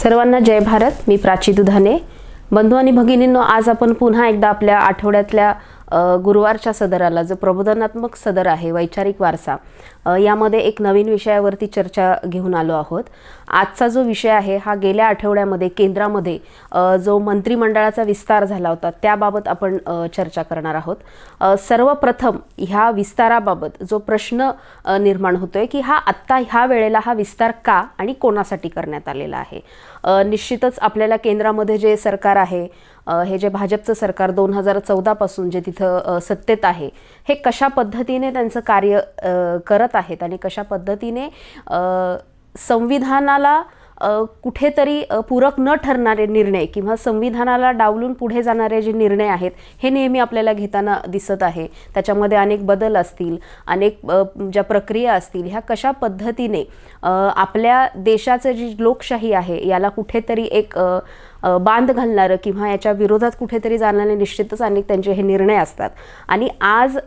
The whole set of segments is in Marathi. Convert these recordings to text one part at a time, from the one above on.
सर्वांना जय भारत। मी प्राची दुधाने। बंधू आणि भगिनींनो, आज आपण पुन्हा एकदा आपल्या आठवड्यातल्या गुरुवारच्या सदराला जो प्रबोधनात्मक सदर आहे, वैचारिक वारसा, यामध्ये एक नवीन विषयावरती चर्चा घेऊन आलो आहोत। आजचा जो विषय आहे हा गेल्या आठवड्यामध्ये केंद्रामध्ये जो मंत्रिमंडळाचा विस्तार झाला होता त्याबाबत आपण चर्चा करणार आहोत। सर्वप्रथम ह्या विस्ताराबाबत जो प्रश्न निर्माण होतोय की आत्ता ह्या वेळेला हा विस्तार का आणि कोणासाठी करण्यात आलेला आहे। निश्चितच आपल्याला केंद्रामध्ये जे सरकार आहे, हे जे भाजपचं सरकार 2014 पासून जे तिथं सत्तेत आहे, हे कशा पद्धतीने त्यांचं कार्य करत आहेत आणि कशा पद्धतीने संविधानाला कुठेतरी पूरक न ठरणारे निर्णय किंवा संविधानाला डावलून पुढे जाणारे जे निर्णय आहेत हे नेहमी आपल्याला घेताना दिसत आहे। त्याच्यामध्ये अनेक बदल असतील, अनेक ज्या प्रक्रिया असतील, ह्या कशा पद्धतीने आपल्या देशाचं जी लोकशाही आहे याला कुठेतरी एक बांध घालणारं किंवा याच्या विरोधात कुठेतरी जाणारे निश्चितच अनेक त्यांचे हे निर्णय असतात। आणि आज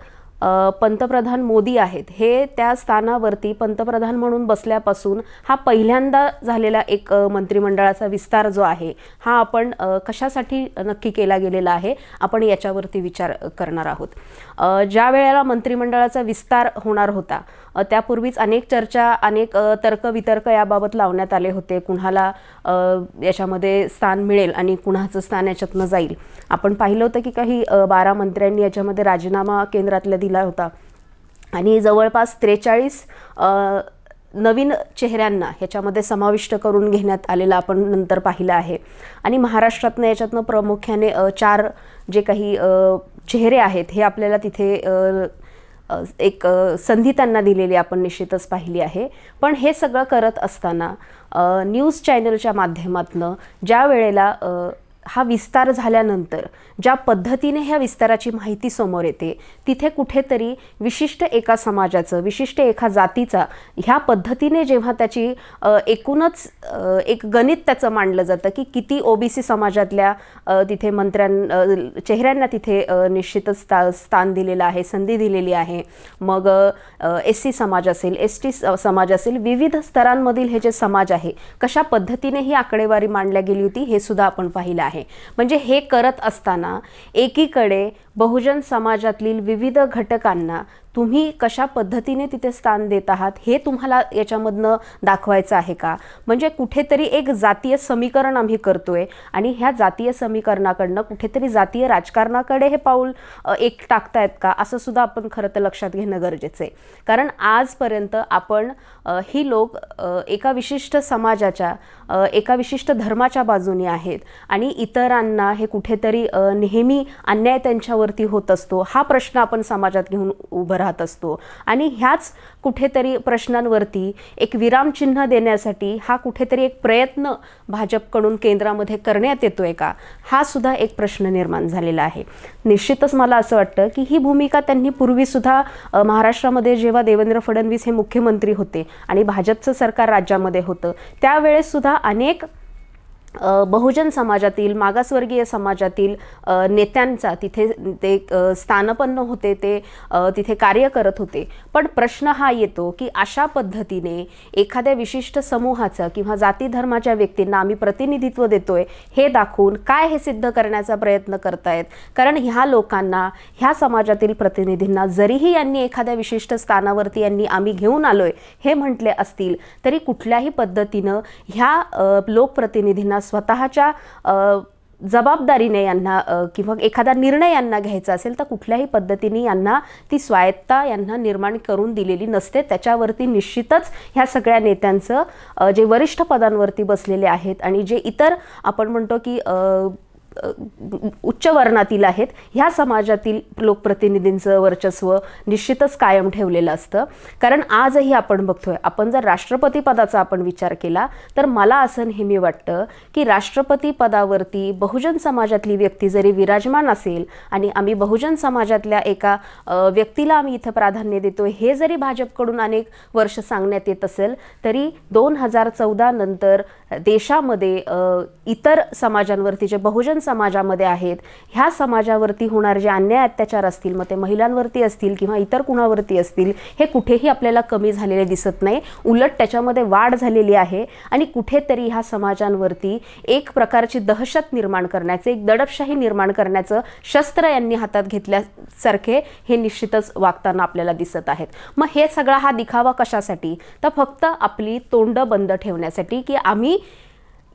पंतप्रधान मोदी आहेत, हे त्या स्थानावरती पंतप्रधान म्हणून बसल्यापासून हा पहिल्यांदा झालेला एक मंत्रिमंडळाचा विस्तार जो आहे हा आपण कशासाठी नक्की केला गेलेला आहे, आपण याच्यावरती विचार करणार आहोत। ज्या वेळेला मंत्रिमंडळाचा विस्तार होणार होता त्यापूर्वीच अनेक चर्चा, अनेक तर्कवितर्क याबाबत लावण्यात आले होते। कुणाला याच्यामध्ये स्थान मिळेल आणि कुणाचं स्थान याच्यातनं जाईल। आपण पाहिलं होतं की काही 12 मंत्र्यांनी याच्यामध्ये राजीनामा केंद्रातला दिला होता आणि जवळपास 43 नवीन चेहऱ्यांना ह्याच्यामध्ये समाविष्ट करून घेण्यात आलेला आपण नंतर पाहिलं आहे। आणि महाराष्ट्रातनं याच्यातनं प्रामुख्याने 4 जे काही चेहरे आहेत हे आपल्याला तिथे एक संधी त्यांना दिलेली आपण निश्चितच पाहिली आहे। पण हे सगळं करत असताना न्यूज चॅनलच्या माध्यमातून ज्या वेळेला हा विस्तार झाल्यानंतर ज्या पद्धतीने ह्या विस्ताराची माहिती समोर येते, तिथे कुठेतरी विशिष्ट एका समाजाचं, विशिष्ट एका जातीचा ह्या पद्धतीने जेव्हा त्याची एकूणच एक गणित त्याचं मांडलं जातं की किती ओबीसी समाजातल्या तिथे चेहऱ्यांना तिथे निश्चितच स्थान दिलेलं आहे, संधी दिलेली आहे। मग एससी समाज असेल, एसटी समाज असेल, विविध स्तरांमधील हे जे समाज आहे कशा पद्धतीने ही आकडेवारी मांडल्या गेली होती हे सुद्धा आपण पाहिलं आहे। म्हणजे हे करत असताना एकीकडे बहुजन समाजातील विविध घटकांना तुम्ही कशा पद्धतीने तिथे स्थान देत आहात हे तुम्हाला याच्यामधनं दाखवायचं आहे का? म्हणजे कुठेतरी एक जातीय समीकरण आम्ही करतोय आणि ह्या जातीय समीकरणाकडनं कुठेतरी जातीय राजकारणाकडे हे पाऊल एक टाकतायत का, असं सुद्धा आपण खरं तर लक्षात घेणं गरजेचं आहे। कारण आजपर्यंत आपण ही लोक एका विशिष्ट समाजाच्या, एका विशिष्ट धर्माच्या बाजूने आहेत आणि इतरांना हे कुठेतरी नेहमी अन्याय त्यांच्यावरती होत असतो, हा प्रश्न आपण समाजात घेऊन उभं राहत असतो। आणि ह्याच कुठेतरी प्रश्नांवरती एक विरामचिन्ह देण्यासाठी हा कुठेतरी एक प्रयत्न भाजपकडून केंद्रामध्ये करण्यात येतोय का, हा सुद्धा एक प्रश्न निर्माण झालेला आहे। निश्चितच मला असं वाटतं की ही भूमिका त्यांनी पूर्वी सुद्धा महाराष्ट्रामध्ये जेव्हा देवेंद्र फडणवीस हे मुख्यमंत्री होते आणि भाजपचं सरकार राज्यामध्ये होतं त्यावेळेस सुद्धा अनेक बहुजन समाजातील, मागासवर्गीय समाजातील नेत्यांचा तिथे ते स्थानपन्न होते, ते तिथे कार्य करत होते। पण प्रश्न हा येतो की अशा पद्धतीने एखाद्या विशिष्ट समूहाचा किंवा जाती धर्माच्या व्यक्तींना आम्ही प्रतिनिधित्व देतोय हे दाखवून काय हे सिद्ध करण्याचा प्रयत्न करतायत? कारण ह्या लोकांना, ह्या समाजातील प्रतिनिधींना जरीही यांनी एखाद्या विशिष्ट स्थानावरती आम्ही घेऊन आलोय हे म्हटले असतील तरी कुठल्याही पद्धतीनं ह्या लोकप्रतिनिधींना स्वतःच्या जबाबदारीने यांना किंवा एखादा निर्णय यांना घ्यायचा असेल तर कुठल्याही पद्धतीने यांना ती स्वायत्ता यांना निर्माण करून दिलेली नसते। त्याच्यावरती निश्चितच ह्या सगळ्या नेत्यांचं जे वरिष्ठ पदांवरती बसलेले आहेत आणि जे इतर आपण म्हणतो की उच्च वर्णातील आहेत ह्या समाजातील लोकप्रतिनिधींचं वर्चस्व निश्चितच कायम ठेवलेलं असतं। कारण आजही आपण बघतोय, आपण जर राष्ट्रपती पदाचा आपण विचार केला तर मला असं नेहमी वाटतं की राष्ट्रपती पदावरती बहुजन समाजातली व्यक्ती जरी विराजमान असेल आणि आम्ही बहुजन समाजातल्या एका व्यक्तीला आम्ही इथं प्राधान्य देतोय हे जरी भाजपकडून अनेक वर्ष सांगण्यात येत असेल तरी 2014 नंतर देशामध्ये इतर समाजांवरती जे बहुजन आरक्षण समाजामध्ये आहेत, ह्या समाजावरती होणारे जे अन्याय अत्याचार असतील, मग ते महिलांवरती असतील किंवा इतर कुणावरती असतील, हे कुठेही आपल्याला कमी झालेले दिसत नाही, उलट त्याच्यामध्ये वाढ झालेली आहे. आणि कुठेतरी ह्या समाजांवरती एक प्रकारची दहशत निर्माण करण्याचे, एक दडपशाही निर्माण करण्याचं शस्त्र यांनी हातात घेतल्यासारखे हे निश्चितच वागताना आपल्याला दिसत आहेत. मग हे सगळा हा दिखावा कशासाठी? तर फक्त आपली तोंड बंद ठेवण्यासाठी, की आम्ही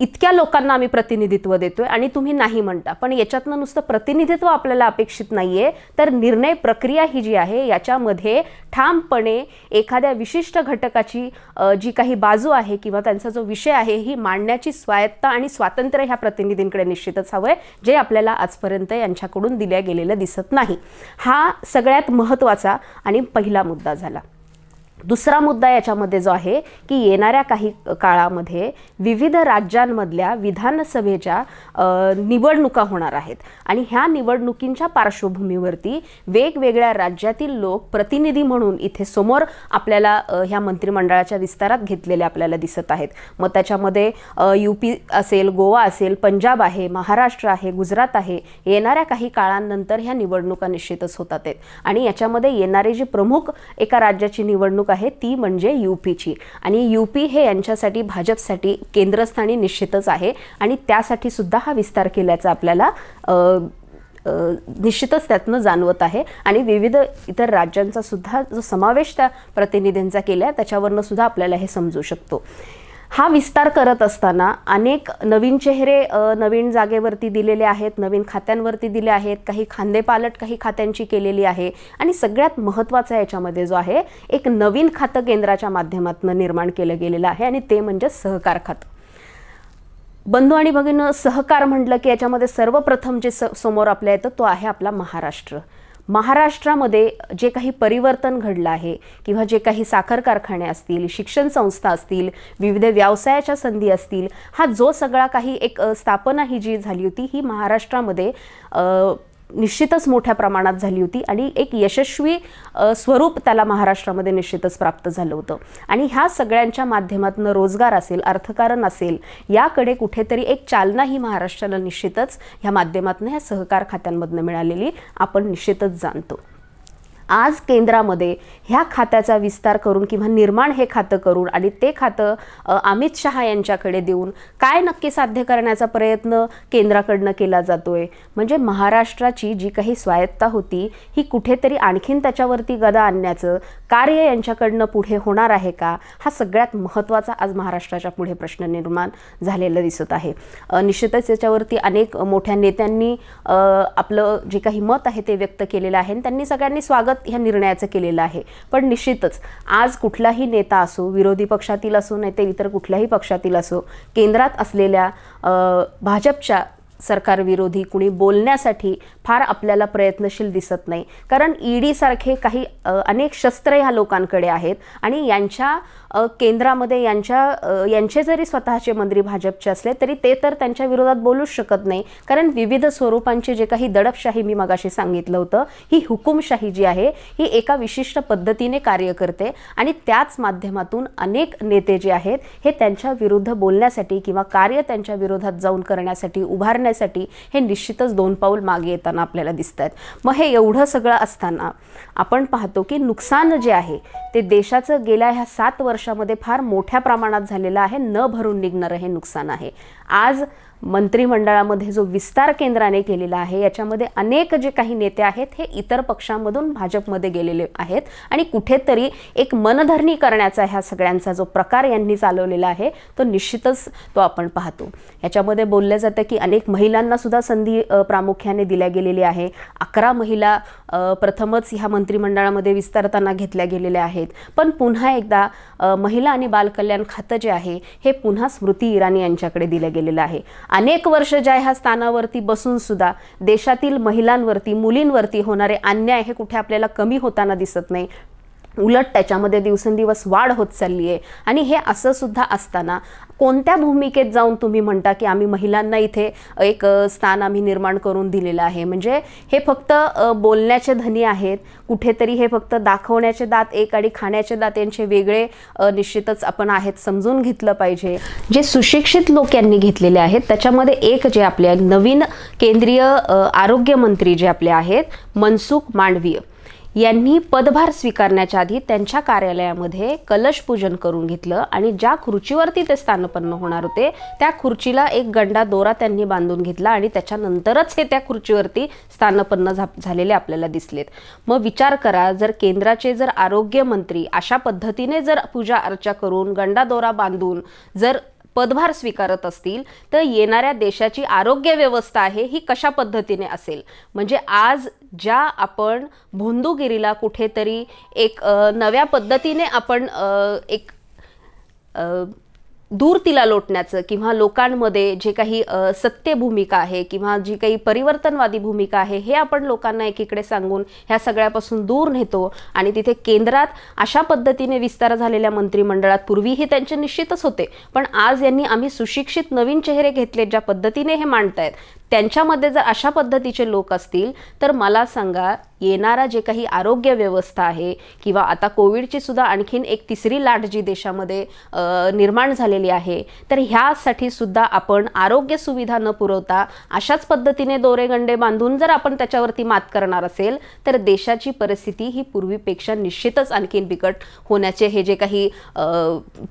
इतक्या लोकांना आम्ही प्रतिनिधित्व देतोय आणि तुम्ही नाही म्हणता. पण याच्यातनं नुसतं प्रतिनिधित्व आपल्याला अपेक्षित नाहीये, तर निर्णय प्रक्रिया ही जी आहे याच्यामध्ये ठामपणे एखाद्या विशिष्ट घटकाची जी काही बाजू आहे किंवा त्यांचा जो विषय आहे ही मांडण्याची स्वायत्ता आणि स्वातंत्र्य ह्या प्रतिनिधींकडे निश्चितच हवंय, जे आपल्याला आजपर्यंत यांच्याकडून दिल्या गेलेलं दिसत नाही. हा सगळ्यात महत्त्वाचा आणि पहिला मुद्दा झाला. दुसरा मुद्दा याच्यामध्ये जो आहे की येणाऱ्या काही काळामध्ये विविध राज्यांमधल्या विधानसभेच्या निवडणुका होणार आहेत आणि ह्या निवडणुकींच्या पार्श्वभूमीवरती वेगवेगळ्या राज्यातील लोक प्रतिनिधी म्हणून इथे समोर आपल्याला ह्या मंत्रिमंडळाच्या विस्तारात घेतलेले आपल्याला दिसत आहेत. मग त्याच्यामध्ये UP असेल, गोवा असेल, पंजाब आहे, महाराष्ट्र आहे, गुजरात आहे. येणाऱ्या काही काळानंतर ह्या निवडणुका निश्चितच होतात आहेत आणि याच्यामध्ये येणारी जी प्रमुख एका राज्याची निवडणूक आहे ती म्हणजे UPची. आणि UP हे यांच्यासाठी, भाजपसाठी केंद्रस्थानी निश्चितच आहे आणि त्यासाठी सुद्धा हा विस्तार केल्याचा आपल्याला निश्चितच त्यातनं जाणवत आहे. आणि विविध इतर राज्यांचा सुद्धा जो समावेश त्या प्रतिनिधींचा केला त्याच्यावरनं सुद्धा आपल्याला हे समजू शकतो. हा विस्तार करत असताना अनेक नवीन चेहरे नवीन जागेवरती दिलेले आहेत, नवीन खात्यांवरती दिले आहेत, काही खांदेपालट काही खात्यांची केलेली आहे आणि सगळ्यात महत्त्वाचा याच्यामध्ये जो आहे एक नवीन खातं केंद्राच्या माध्यमातून निर्माण केलं गेलेलं आहे आणि ते म्हणजे सहकार खातं. बंधू आणि भगिनी, सहकार म्हटलं की याच्यामध्ये सर्वप्रथम जे समोर आपल्या येतं तो आहे आपला महाराष्ट्र. महाराष्ट्रामध्ये जे काही परिवर्तन घडलं आहे किंवा जे काही साखर कारखाने असतील, शिक्षण संस्था असतील, विविध व्यवसायाच्या संधी असतील, हा जो सगळा काही एक स्थापना ही जी झाली होती ही महाराष्ट्रामध्ये निश्चितच मोठ्या प्रमाणात झाली होती आणि एक यशस्वी स्वरूप त्याला महाराष्ट्रामध्ये निश्चितच प्राप्त झालं होतं. आणि ह्या सगळ्यांच्या माध्यमातून रोजगार असेल, अर्थकारण असेल, याकडे कुठेतरी एक चालना ही महाराष्ट्राला निश्चितच ह्या माध्यमातून ह्या सहकार खात्यांमधून मिळालेली आपण निश्चितच जाणतो. आज केंद्रामध्ये ह्या खात्याचा विस्तार करून किंवा निर्माण हे खातं करून आणि ते खातं अमित शहा यांच्याकडे देऊन काय नक्की साध्य करण्याचा प्रयत्न केंद्राकडनं केला जातोय? म्हणजे महाराष्ट्राची जी काही स्वायत्ता होती ही कुठेतरी आणखीन त्याच्यावरती गदा आणण्याचं कार्य यांच्याकडनं पुढे होणार आहे का? हा सगळ्यात महत्त्वाचा आज महाराष्ट्राच्या पुढे प्रश्न निर्माण झालेला दिसत आहे. निश्चितच याच्यावरती अनेक मोठ्या नेत्यांनी आपलं जे काही मत आहे ते व्यक्त केलेलं आहे आणि त्यांनी सगळ्यांनी स्वागत ह्या निर्णयाचं केलेलं आहे. पण निश्चितच आज कुठलाही नेता असो, विरोधी पक्षातील असो नाही तर इतर कुठल्याही पक्षातील असो, केंद्रात असलेल्या भाजपच्या सरकारविरोधी कुणी बोलण्यासाठी फार आपल्याला प्रयत्नशील दिसत नाही. कारण ED सारखे काही अनेक शस्त्र ह्या लोकांकडे आहेत आणि यांच्या केंद्रामध्ये यांचे जरी स्वतःचे मंत्री भाजपचे असले तरी ते तर त्यांच्या विरोधात बोलूच शकत नाही. कारण विविध स्वरूपांचे जे काही दडपशाही मी मगाशी सांगितलं होतं, ही हुकुमशाही जी आहे ही एका विशिष्ट पद्धतीने कार्य करते आणि त्याच माध्यमातून अनेक नेते जे आहेत हे त्यांच्या विरुद्ध बोलण्यासाठी किंवा कार्य त्यांच्या विरोधात जाऊन करण्यासाठी, उभारण्यासाठी हे निश्चितच दोन पाऊल मागे येताना आपल्याला दिसतात. मग हे एवढं सगळं असताना आपण पाहतो की नुकसान जे आहे ते देशाचं गेल्या ह्या 7 वर्षामध्ये फार मोठ्या प्रमाणात झालेलं आहे. न भरून निघणारं हे नुकसान आहे. आज मंत्रिमंडळामध्ये जो विस्तार केंद्राने केलेला आहे याच्यामध्ये अनेक जे काही नेते आहेत हे इतर पक्षांमधून भाजपमध्ये गेलेले आहेत आणि कुठेतरी एक मनधरणी करण्याचा ह्या सगळ्यांचा जो प्रकार यांनी चालवलेला आहे तो निश्चितच तो आपण पाहतो. याच्यामध्ये बोललं जातं की अनेक महिलांना सुद्धा संधी प्रामुख्याने दिल्या गेलेली आहे. 11 महिला प्रथमच ह्या मंत्रिमंडळामध्ये विस्तारताना घेतल्या गेलेल्या आहेत. पण पुन्हा एकदा महिला आणि बालकल्याण खातं जे आहे हे पुन्हा स्मृती इराणी यांच्याकडे दिलं गेलेलं आहे. अनेक वर्ष ज्या ह्या स्थानावरती बसून सुद्धा देशातील महिलांवरती, मुलींवरती होणारे अन्याय हे कुठे आपल्याला कमी होताना दिसत नाही. उलट त्याच्यामध्ये दिवसेंदिवस वाढ होत चालली आहे। आणि हे असं सुद्धा असताना कोणत्या भूमिकेत जाऊन तुम्ही म्हणता की आम्ही महिलांना इथे एक स्थान आम्ही निर्माण करून दिलेलं आहे? म्हणजे हे फक्त बोलण्याचे धनी आहेत, कुठेतरी हे फक्त दाखवण्याचे दात एक आणि खाण्याचे दात यांचे वेगळे निश्चितच आपण आहेत, समजून घेतलं पाहिजे। जे सुशिक्षित लोक यांनी घेतलेले आहेत त्याच्यामध्ये एक जे आपले नवीन केंद्रीय आरोग्य मंत्री जे आपले आहेत मनसुख मांडवीय यांनी पदभार स्वीकारण्याच्या आधी त्यांच्या कार्यालयामध्ये कलश पूजन करून घेतलं आणि ज्या खुर्चीवरती ते स्थानपन्न होणार होते त्या खुर्चीला एक गंडा दोरा त्यांनी बांधून घेतला आणि त्याच्यानंतरच हे त्या खुर्चीवरती स्थानपन्न झालेले आपल्याला दिसलेत। मग विचार करा, जर केंद्राचे जर आरोग्य मंत्री अशा पद्धतीने जर पूजा अर्चा करून गंडा दोरा बांधून जर पदभार स्वीकारत असतील तर येणाऱ्या देशाची आरोग्य व्यवस्था आहे ही कशा पद्धतीने असेल? म्हणजे आज ज्या आपण भोंदूगिरीला कुठेतरी एक नव्या पद्धतीने आपण एक दूर तिला लोटण्याचं किंवा लोकांमध्ये जे काही सत्य भूमिका आहे किंवा जी काही परिवर्तनवादी भूमिका आहे हे आपण लोकांना एकीकडे सांगून ह्या सगळ्यापासून दूर नेतो आणि तिथे केंद्रात अशा पद्धतीने विस्तार झालेल्या मंत्रिमंडळात पूर्वीही त्यांचे निश्चितच होते, पण आज यांनी आम्ही सुशिक्षित नवीन चेहरे घेतले ज्या पद्धतीने हे मांडतायत त्यांच्यामध्ये जर अशा पद्धतीचे लोक असतील तर मला सांगा येणारा जे काही आरोग्य व्यवस्था आहे किंवा आता कोविडची सुद्धा आणखीन एक तिसरी लाट जी देशामध्ये निर्माण झालेली आहे तर ह्यासाठी सुद्धा आपण आरोग्य सुविधा न पुरवता अशाच पद्धतीने दोरेगंडे बांधून जर आपण त्याच्यावरती मात करणार असेल तर देशाची परिस्थिती ही पूर्वीपेक्षा निश्चितच आणखीन बिकट होण्याचे हे जे काही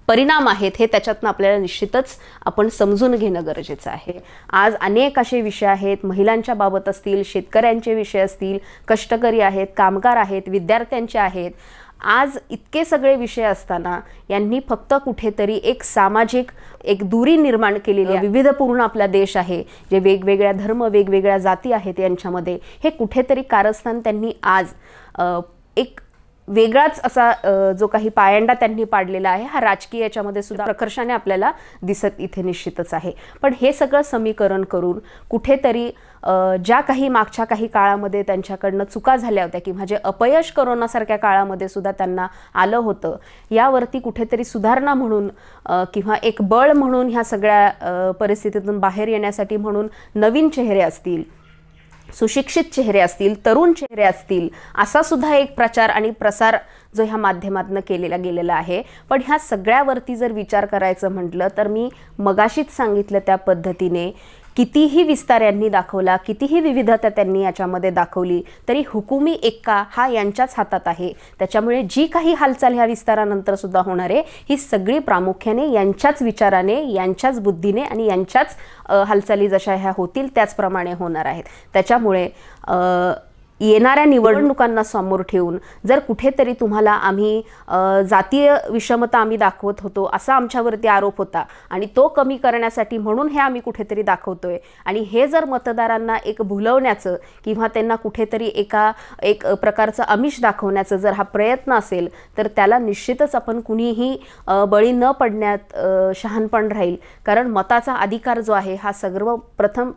परिणाम आहेत हे त्याच्यातनं आपल्याला निश्चितच आपण समजून घेणं गरजेचं आहे। आज अनेक असे विषय आहेत, महिलांच्या बाबत असतील, शेतकऱ्यांचे विषय असतील, कष्टकरी आहेत, कामगार आहेत, विद्यार्थ्यांचे आहेत। आज इतके सगळे विषय असताना यांनी फक्त कुठेतरी एक सामाजिक एक दूरी निर्माण केलेली आहे। विविधपूर्ण आपला देश आहे, जे वेगवेगळ्या धर्म वेगवेगळ्या जाती आहेत यांच्यामध्ये हे कुठेतरी कारस्थान त्यांनी आज एक वेगळाच असा जो काही पायंडा त्यांनी पाडलेला आहे हा राजकीय याच्यामध्ये सुद्धा प्रकर्षाने आपल्याला दिसत इथे निश्चितच आहे। पण हे सगळं समीकरण करून कुठेतरी ज्या काही मागच्या काही काळामध्ये त्यांच्याकडनं चुका झाल्या होत्या किंवा जे अपयश कोरोनासारख्या काळामध्ये सुद्धा त्यांना आलं होतं यावरती कुठेतरी सुधारणा म्हणून किंवा एक बळ म्हणून ह्या सगळ्या परिस्थितीतून बाहेर येण्यासाठी म्हणून नवीन चेहरे असतील, सुशिक्षित चेहरे असतील, तरुण चेहरे असतील असा सुद्धा एक प्रचार आणि प्रसार जो ह्या माध्यमातून केलेला गेलेला आहे। पण ह्या सगळ्यावरती जर विचार करायचं म्हटलं तर मी मगाशीच सांगितलं त्या पद्धतीने कितीही विस्तार यांनी दाखवला, कितीही विविधता त्यांनी याच्यामध्ये दाखवली तरी हुकुमी एक्का हा यांच्याच हातात आहे। त्याच्यामुळे जी काही हालचाल ह्या विस्तारानंतर सुद्धा होणार आहे ही सगळी प्रामुख्याने यांच्याच विचाराने, यांच्याच बुद्धीने आणि यांच्याच हालचाली जशा ह्या होतील त्याचप्रमाणे होणार आहेत। त्याच्यामुळे येणाऱ्या निवडणुकांना समोर ठेवून जर कुठेतरी तुम्हाला आम्ही जातीय विषमता आम्ही दाखवत होतो असा आमच्यावरती आरोप होता आणि तो कमी करण्यासाठी म्हणून हे आम्ही कुठेतरी दाखवतोय आणि हे जर मतदारांना एक भुलवण्याचं किंवा त्यांना कुठेतरी एक प्रकारचं आमिष दाखवण्याचं जर हा प्रयत्न असेल तर त्याला निश्चितच आपण कुणीही बळी न पडण्यात शहाणपण राहील। कारण मताचा अधिकार जो आहे हा सर्वप्रथम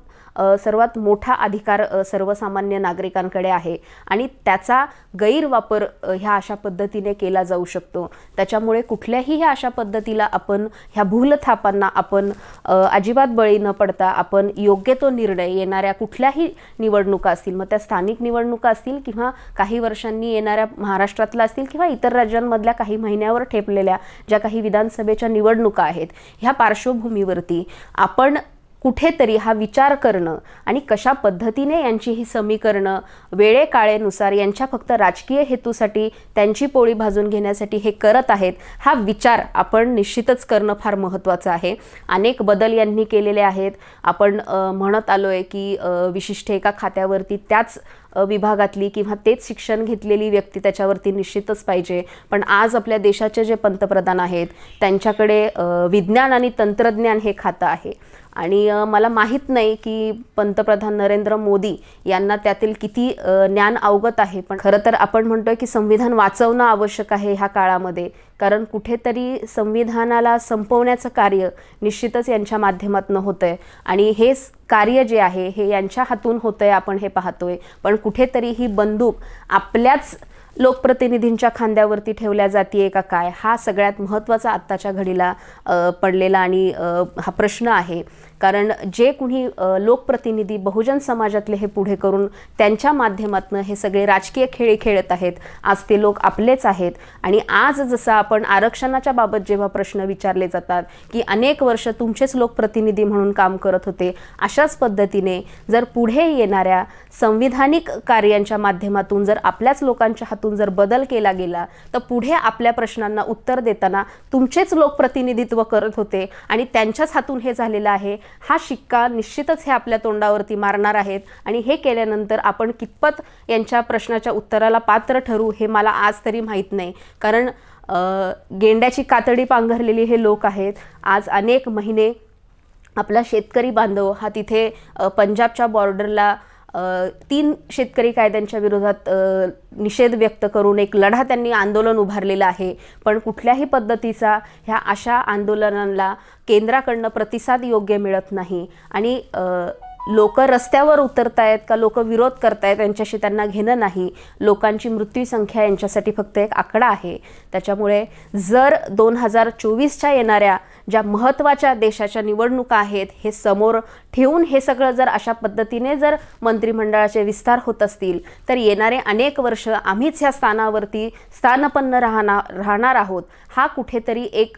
सर्वात मोठा अधिकार सर्वसामान्य नागरिकांकडे आहे आणि त्याचा गैरवापर ह्या अशा पद्धतीने केला जाऊ शकतो। त्याच्यामुळे कुठल्याही ह्या अशा पद्धतीला आपण ह्या भूलथापांना आपण अजिबात बळी न पडता आपण योग्य तो निर्णय येणाऱ्या कुठल्याही निवडणुका असतील, मग त्या स्थानिक निवडणुका असतील किंवा काही वर्षांनी येणाऱ्या महाराष्ट्रातल्या असतील किंवा इतर राज्यांमधल्या काही महिन्यावर ठेपलेल्या ज्या काही विधानसभेच्या निवडणुका आहेत ह्या पार्श्वभूमीवरती आपण कुठेतरी हा विचार करणं आणि कशा पद्धतीने यांची ही समीकरणं वेळेकाळेनुसार यांच्या फक्त राजकीय हेतूसाठी त्यांची पोळी भाजून घेण्यासाठी हे करत आहेत हा विचार आपण निश्चितच करणं फार महत्त्वाचं आहे। अनेक बदल यांनी केलेले आहेत। आपण म्हणत आलोय की विशिष्ट एका खात्यावरती त्याच विभागातली किंवा तेच शिक्षण घेतलेली व्यक्ती त्याच्यावरती निश्चितच पाहिजे, पण आज आपल्या देशाचे जे पंतप्रधान आहेत त्यांच्याकडे विज्ञान आणि तंत्रज्ञान हे खातं आहे आणि मला माहीत नाही की पंतप्रधान नरेंद्र मोदी यांना त्यातील किती ज्ञान अवगत आहे। पण खरं तर आपण म्हणतोय की संविधान वाचवणं आवश्यक आहे ह्या काळामध्ये, कारण कुठेतरी संविधानाला संपवण्याचं कार्य निश्चितच यांच्या माध्यमातून होतंय आणि हे कार्य जे आहे हे यांच्या हातून होतंय आपण हे पाहतोय। पण कुठेतरी ही बंदूक आपल्याच लोकप्रतिनिधींच्या खांद्यावरती ठेवल्या जातीये का काय, हा सगळ्यात महत्त्वाचा आत्ताच्या घडीला पडलेला आणि हा प्रश्न आहे. कारण जे कुणी लोकप्रतिनिधी बहुजन समाजातले हे पुढे करून त्यांच्या माध्यमातून हे सगळे राजकीय खेळ खेळत आहेत, आज ते लोक आपलेच आहेत. आणि आज जसं आपण आरक्षणाच्या बाबत जेव्हा प्रश्न विचारले जातात की अनेक वर्ष तुमचेच लोकप्रतिनिधी म्हणून काम करत होते, अशाच पद्धतीने जर पुढे येणाऱ्या संविधानिक कार्यांच्या माध्यमातून जर आपल्याच लोकांच्या हातून जर बदल केला गेला, तर पुढे आपल्या प्रश्नांना उत्तर देताना तुमचेच लोक प्रतिनिधित्व करत होते आणि त्यांच्याच हातून हे झालेलं आहे, हा शिक्का निश्चितच हे आपल्या तोंडावरती मारणार आहेत. आणि हे केल्यानंतर आपण कितपत यांच्या प्रश्नाच्या उत्तराला पात्र ठरू हे मला आज तरी माहीत नाही. कारण गेंड्याची कातडी पांघरलेली हे लोक आहेत. आज अनेक महिने आपला शेतकरी बांधव हा तिथे पंजाबच्या बॉर्डरला 3 शेतकरी कायद्यांच्या विरोधात निषेध व्यक्त करून एक लढा त्यांनी आंदोलन उभारलेलं आहे. पण कुठल्याही पद्धतीचा ह्या अशा आंदोलनांना केंद्राकडनं प्रतिसाद योग्य मिळत नाही. आणि लोक रस्त्यावर उतरतायत का लोक विरोध करतायत यांच्याशी त्यांना घेणं नाही. लोकांची मृत्यू संख्या यांच्यासाठी फक्त एक आकडा आहे. त्याच्यामुळे जर 2024च्या येणाऱ्या ज्या महत्त्वाच्या देशाच्या निवडणुका आहेत हे समोर ठेवून हे सगळं जर अशा पद्धतीने जर मंत्रिमंडळाचे विस्तार होत असतील, तर येणारे अनेक वर्ष आम्हीच ह्या स्थानावरती स्थानपन्न राहणार आहोत, हा कुठेतरी एक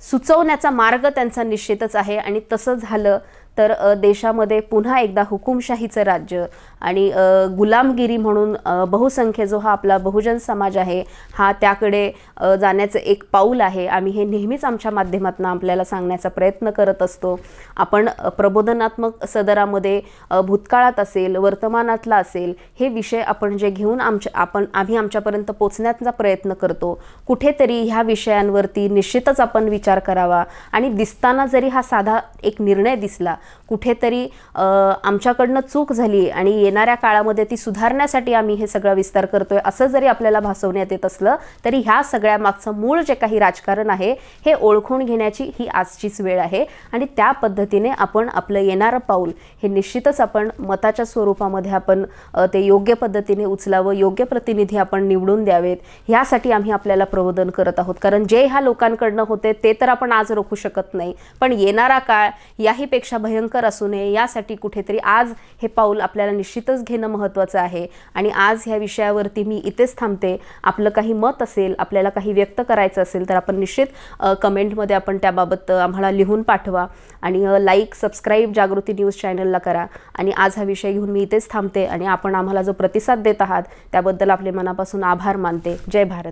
सुचवण्याचा मार्ग त्यांचा निश्चितच आहे. आणि तसं झालं तर देशामध्ये पुन्हा एकदा हुकुमशाहीचं राज्य आणि गुलामगिरी म्हणून बहुसंख्य जो हा आपला बहुजन समाज आहे हा त्याकडे जाण्याचं एक पाऊल आहे. आम्ही हे नेहमीच आमच्या माध्यमातून आपल्याला सांगण्याचा प्रयत्न करत असतो. आपण प्रबोधनात्मक सदरामध्ये भूतकाळात असेल वर्तमानातला असेल हे विषय आपण जे घेऊन आम्ही आमच्यापर्यंत पोचण्याचा प्रयत्न करतो. कुठेतरी ह्या विषयांवरती निश्चितच आपण विचार करावा. आणि दिसताना जरी हा साधा एक निर्णय दिसला, कुठेतरी आमच्याकडनं चूक झाली आणि येणाऱ्या काळामध्ये ती सुधारण्यासाठी आम्ही हे सगळं विस्तार करतोय असं जरी आपल्याला भासवण्यात येत असलं, तरी ह्या सगळ्या मागचं मूळ जे काही राजकारण आहे हे ओळखून घेण्याची ही आजचीच वेळ आहे. आणि त्या पद्धतीने आपण आपलं येणारं पाऊल हे निश्चितच आपण मताच्या स्वरूपामध्ये आपण ते योग्य पद्धतीने उचलावं, योग्य प्रतिनिधी आपण निवडून द्यावेत, ह्यासाठी आम्ही आपल्याला प्रबोधन करत आहोत. कारण जे ह्या लोकांकडनं होते ते तर आपण आज रोखू शकत नाही, पण येणारा काळ याहीपेक्षा भयंकर असू नये यासाठी कुठेतरी आज हे पाऊल आपल्याला निश्चितच घेणं महत्त्वाचं आहे. आणि आज ह्या विषयावरती मी इथेच थांबते. आपलं काही मत असेल, आपल्याला काही व्यक्त करायचं असेल तर आपण निश्चित कमेंटमध्ये आपण त्याबाबत आम्हाला लिहून पाठवा. आणि लाईक सबस्क्राईब जागृती न्यूज चॅनलला करा. आणि आज हा विषय घेऊन मी इथेच थांबते आणि आपण आम्हाला जो प्रतिसाद देत आहात त्याबद्दल आपले मनापासून आभार मानते. जय भारत.